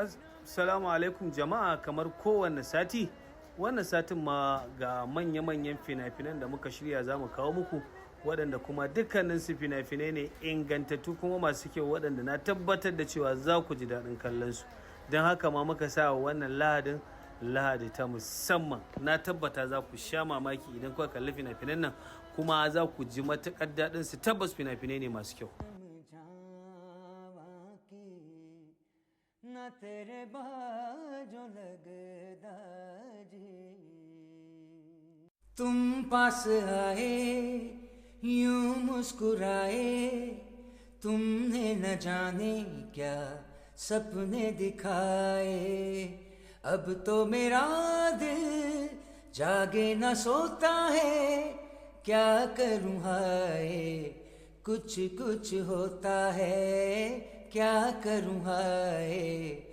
Assalamu alaikum jama'a, kamar kowanne sati wannan satin ma ga manya-manyan fina-finan da muka shirya za mu kawo muku, waɗanda kuma dukkanin su fina-finai ne ingantattu kuma masu kyau, waɗanda na tabbatar da cewa za ku ji daɗin kallon su. Don haka ma muka sa wannan lahadi ta musamman. Na tabbata za ku sha mamaki idan kuka kalli fina-finan nan, kuma za ku ji matuƙar daɗin su. Tabbas fina-finai ne masu kyau. ना तेरे बाजो लगदा जी, तुम पास आए यूं मुस्कुराए, तुमने न जाने क्या सपने दिखाए। अब तो मेरा दिल जागे न सोता है, क्या करूँ हाय कुछ कुछ होता है, क्या करूँ हाय